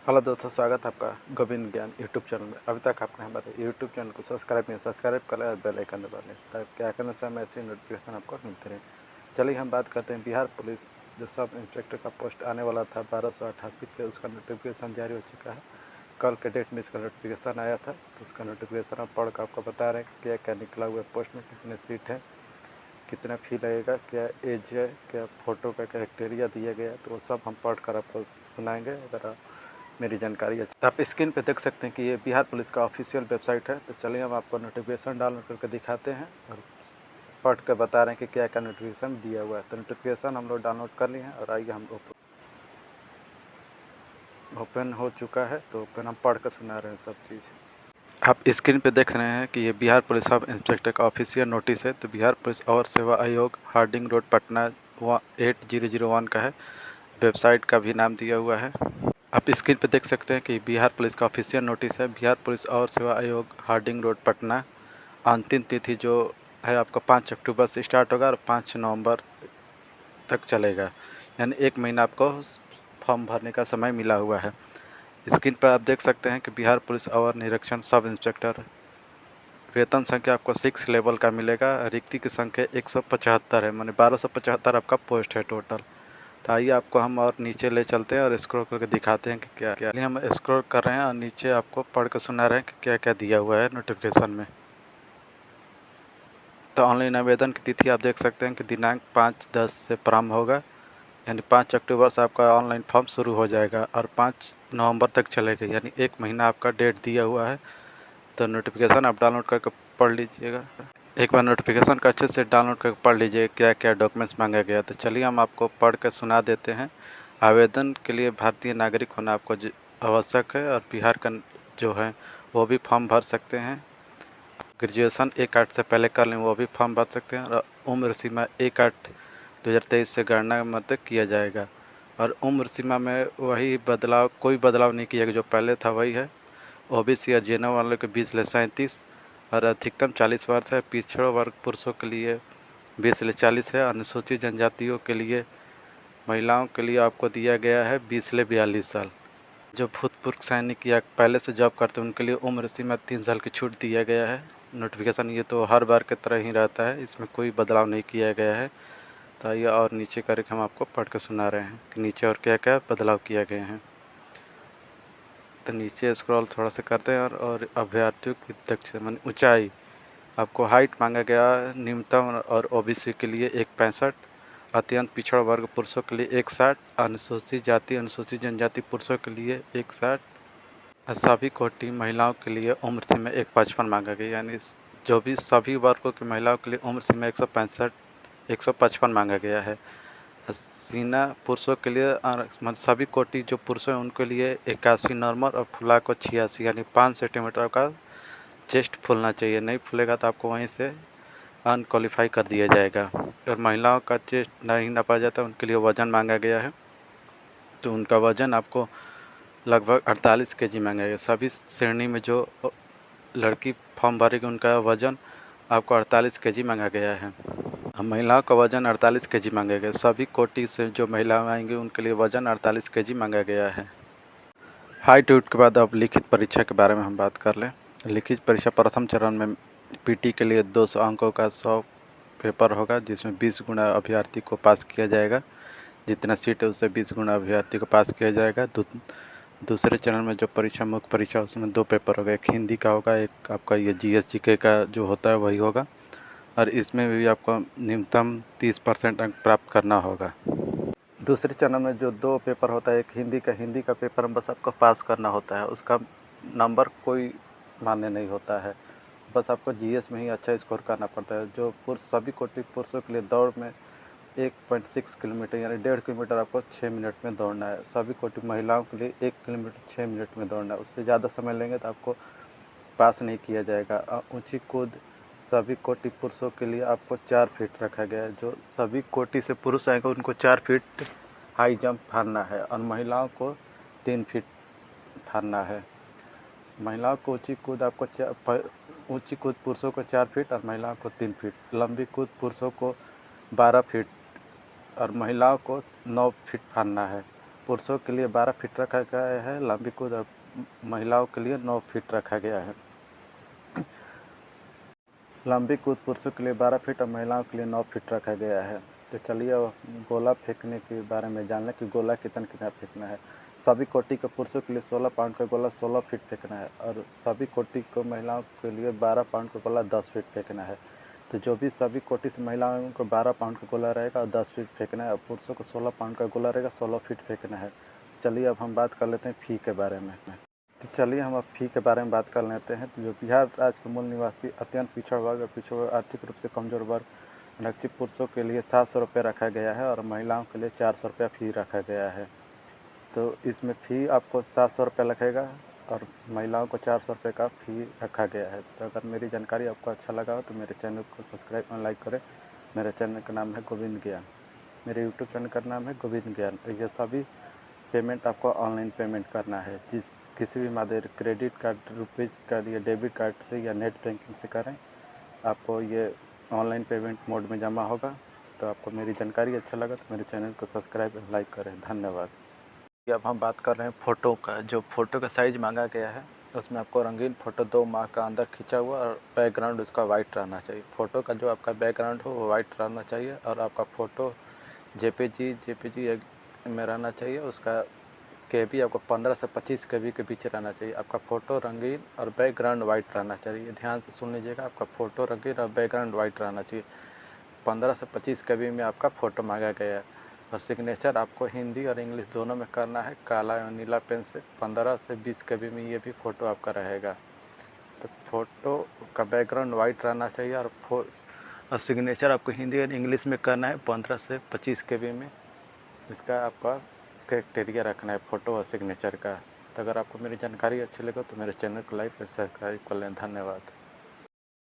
Hello दोस्तों, स्वागत है आपका गोविंद ज्ञान यूट्यूब चैनल में। अभी तक आपने हमारे यूट्यूब चैनल को सब्सक्राइब कर लें और बेल आइकन दबा लें ताकि क्या करने से हमें ऐसी नोटिफिकेशन आपको मिलते रहे। चलिए हम बात करते हैं बिहार पुलिस जो सब इंस्पेक्टर का पोस्ट आने वाला था 1288 पे, उसका नोटिफिकेशन जारी हो चुका है। कल के डेट में इसका नोटिफिकेशन आया था, तो उसका नोटिफिकेशन हम पढ़ कर आपको बता रहे हैं कि क्या क्या निकला हुआ है, पोस्ट में कितने सीट है, कितना फ़ी लगेगा, क्या एज है, क्या फ़ोटो का क्राइटेरिया दिया गया है, तो वो सब हम पढ़ कर आपको सुनाएंगे। अगर मेरी जानकारी है आप स्क्रीन पे देख सकते हैं कि ये बिहार पुलिस का ऑफिशियल वेबसाइट है। तो चलिए हम आपको नोटिफिकेशन डाउनलोड करके दिखाते हैं और पढ़ कर बता रहे हैं कि क्या क्या नोटिफिकेशन दिया हुआ है। तो नोटिफिकेशन हम लोग डाउनलोड कर लिए हैं और आइए हम ओपन हो चुका है, तो ओपन हम पढ़ कर सुना रहे हैं सब चीज़। आप स्क्रीन पे देख रहे हैं कि ये बिहार पुलिस सब इंस्पेक्टर का ऑफिशियल नोटिस है। तो बिहार पुलिस और सेवा आयोग हार्डिंग रोड पटना 8001 का है। वेबसाइट का भी नाम दिया हुआ है। आप स्क्रीन पे देख सकते हैं कि बिहार पुलिस का ऑफिशियल नोटिस है। बिहार पुलिस और सेवा आयोग हार्डिंग रोड पटना। अंतिम तिथि जो है आपका 5 अक्टूबर से स्टार्ट होगा और 5 नवंबर तक चलेगा, यानी 1 महीना आपको फॉर्म भरने का समय मिला हुआ है। स्क्रीन पर आप देख सकते हैं कि बिहार पुलिस और निरीक्षण सब इंस्पेक्टर वेतन संख्या आपको 6 लेवल का मिलेगा। रिक्ति की संख्या 175 है, माने 1275 आपका पोस्ट है टोटल। तो आइए आपको हम और नीचे ले चलते हैं और स्क्रॉल करके दिखाते हैं कि क्या क्या हम स्क्रॉल कर रहे हैं और नीचे आपको पढ़ कर सुना रहे हैं कि क्या क्या दिया हुआ है नोटिफिकेशन में। तो ऑनलाइन आवेदन की तिथि आप देख सकते हैं कि दिनांक 5/10 से प्रारंभ होगा, यानी 5 अक्टूबर से आपका ऑनलाइन फॉर्म शुरू हो जाएगा और 5 नवंबर तक चलेगा, यानी 1 महीना आपका डेट दिया हुआ है। तो नोटिफिकेशन आप डाउनलोड करके पढ़ लीजिएगा। एक बार नोटिफिकेशन का अच्छे से डाउनलोड करके पढ़ लीजिए क्या क्या डॉक्यूमेंट्स मांगा गया। तो चलिए हम आपको पढ़ कर सुना देते हैं। आवेदन के लिए भारतीय नागरिक होना आपको आवश्यक है और बिहार का जो है वो भी फॉर्म भर सकते हैं। ग्रेजुएशन 1/8 से पहले कर लें वो भी फॉर्म भर सकते हैं और उम्र सीमा 1/8/2023 से गणना मतलब किया जाएगा। और उम्र सीमा में वही बदलाव, कोई बदलाव नहीं किया जो पहले था वही है। ओबीसी और जनरल वालों के 20 से 37 और अधिकतम 40 वर्ष है। पिछड़ा वर्ग पुरुषों के लिए 20 से 40 है। अनुसूचित जनजातियों के लिए महिलाओं के लिए आपको दिया गया है 20 से 42 साल। जो भूतपूर्व सैनिक या पहले से जॉब करते हैं उनके लिए उम्र सीमा 3 साल की छूट दिया गया है। नोटिफिकेशन ये तो हर बार की तरह ही रहता है, इसमें कोई बदलाव नहीं किया गया है। तो आइए और नीचे करके हम आपको पढ़ कर सुना रहे हैं कि नीचे और क्या क्या बदलाव किए गए हैं। तो नीचे स्क्रॉल थोड़ा सा करते हैं और अभ्यर्थियों की दक्षता मान ऊंचाई आपको हाइट मांगा गया न्यूनतम और ओबीसी के लिए 165, अत्यंत पिछड़ा वर्ग पुरुषों के लिए 160, अनुसूचित जाति अनुसूचित जनजाति पुरुषों के लिए 160 और सभी कोटि महिलाओं के लिए उम्र सीमा 155 मांगा गया, यानी जो भी सभी वर्गों की महिलाओं के लिए उम्र सीमा 155 मांगा गया है। सीना पुरुषों के लिए मतलब सभी कोटि जो पुरुष हैं उनके लिए 81 नॉर्मल और फुला को 86, यानी 5 सेंटीमीटर का चेस्ट फूलना चाहिए। नहीं फूलेगा तो आपको वहीं से अनक्वालीफाई कर दिया जाएगा। और महिलाओं का चेस्ट नहीं नापा जाता उनके लिए वज़न मांगा गया है। तो उनका वज़न आपको लगभग 48 केजी मांगा गया। सभी श्रेणी में जो लड़की फॉर्म भरेगी उनका वज़न आपको 48 केजी मांगा गया है। महिलाओं का वज़न 48 केजी मांगा गया। सभी कोटि से जो महिलाएं आएंगी उनके लिए वज़न 48 केजी मांगा गया है। हाइट उट के बाद अब लिखित परीक्षा के बारे में हम बात कर लें। लिखित परीक्षा प्रथम चरण में पीटी के लिए 200 अंकों का 100 पेपर होगा, जिसमें 20 गुना अभ्यर्थी को पास किया जाएगा। जितना सीट है उससे 20 गुना अभ्यर्थी को पास किया जाएगा। दूसरे चरण में जो परीक्षा मुख्य परीक्षा उसमें 2 पेपर होगा, एक हिंदी का होगा, एक आपका ये जीएस जीके का जो होता है वही होगा। और इसमें भी आपको न्यूनतम 30% अंक प्राप्त करना होगा। दूसरे चरण में जो 2 पेपर होता है, एक हिंदी का पेपर में बस आपको पास करना होता है, उसका नंबर कोई मान्य नहीं होता है, बस आपको जीएस में ही अच्छा स्कोर करना पड़ता है। जो सभी कोटि पुरुषों के लिए दौड़ में 1.6 किलोमीटर यानी 1.5 किलोमीटर आपको 6 मिनट में दौड़ना है। सभी कोटि महिलाओं के लिए 1 किलोमीटर 6 मिनट में दौड़ना है। उससे ज़्यादा समय लेंगे तो आपको पास नहीं किया जाएगा। ऊंची कूद सभी कोटि पुरुषों के लिए आपको 4 फीट रखा गया है। जो सभी कोटि से पुरुष आएंगे उनको 4 फीट हाई जंप फाड़ना है और महिलाओं को 3 फीट फाड़ना है। महिलाओं को ऊंची कूद ऊंची कूद पुरुषों को 4 फीट और महिलाओं को 3 फीट। लंबी कूद पुरुषों को 12 फीट और महिलाओं को 9 फीट फाड़ना है। पुरुषों के लिए 12 फीट रखा गया है लंबी कूद, और महिलाओं के लिए 9 फीट रखा गया है। लंबी कूद पुरुषों के लिए 12 फीट और महिलाओं के लिए 9 फीट रखा गया है। तो चलिए अब गोला फेंकने के बारे में जान लें कि गोला कितना कितना फेंकना है। सभी कोटि के पुरुषों के लिए 16 पाउंड का गोला 16 फीट फेंकना है, और सभी कोटि को महिलाओं के लिए 12 पाउंड का गोला 10 फीट फेंकना है। तो जो भी सभी कोटि से महिलाओं को 12 पाउंड का गोला रहेगा और 10 फीट फेंकना है, और पुरुषों को 16 पाउंड का गोला रहेगा 16 फीट फेंकना है। चलिए अब हम बात कर लेते हैं फ़ी के बारे में। तो चलिए हम अब फ़ी के बारे में बात कर लेते हैं। तो जो बिहार राज्य के मूल निवासी अत्यंत पिछड़ा वर्ग और पिछड़ा वर्ग आर्थिक रूप से कमजोर वर्ग नक्षी पुरुषों के लिए 700 रुपये रखा गया है, और महिलाओं के लिए 400 रुपया फ़ी रखा गया है। तो इसमें फ़ी आपको 700 रुपये लगेगा और महिलाओं को 400 रुपये का फ़ी रखा गया है। तो अगर मेरी जानकारी आपको अच्छा लगा हो तो मेरे चैनल को सब्सक्राइब और लाइक करें। मेरे चैनल का नाम है गोविंद ज्ञान। मेरे यूट्यूब चैनल का नाम है गोविंद ज्ञान। ये सभी पेमेंट आपको ऑनलाइन पेमेंट करना है। किसी भी माध्यम क्रेडिट कार्ड, रुपीज़ कार्ड या डेबिट कार्ड से या नेट बैंकिंग से करें, आपको ये ऑनलाइन पेमेंट मोड में जमा होगा। तो आपको मेरी जानकारी अच्छा लगा तो मेरे चैनल को सब्सक्राइब और लाइक करें। धन्यवाद। अब हम बात कर रहे हैं फ़ोटो का। जो फ़ोटो का साइज़ मांगा गया है उसमें आपको रंगीन फ़ोटो 2 माह का अंदर खींचा हुआ और बैकग्राउंड उसका वाइट रहना चाहिए। फ़ोटो का जो आपका बैकग्राउंड हो वो वाइट रहना चाहिए, और आपका फ़ोटो जेपीजी में रहना चाहिए। उसका केबी आपको 15 से 25 केबी के बीच रहना चाहिए। आपका फ़ोटो रंगीन और बैकग्राउंड वाइट रहना चाहिए। ध्यान से सुन लीजिएगा, आपका फ़ोटो रंगीन और बैकग्राउंड वाइट रहना चाहिए। 15 से 25 केबी में आपका फ़ोटो मांगा गया है, और सिग्नेचर आपको हिंदी और इंग्लिश दोनों में करना है, काला और नीला पेन से। 15 से 20 केबी में ये भी फ़ोटो आपका रहेगा। तो फ़ोटो का बैकग्राउंड वाइट रहना चाहिए, और सिग्नेचर आपको हिंदी और इंग्लिश में करना है 15 से 25 केबी में। इसका आपका क्राइटेरिया रखना है फ़ोटो और सिग्नेचर का। तो अगर आपको मेरी जानकारी अच्छी लगे तो मेरे चैनल को लाइक और सब्सक्राइब कर लें। धन्यवाद।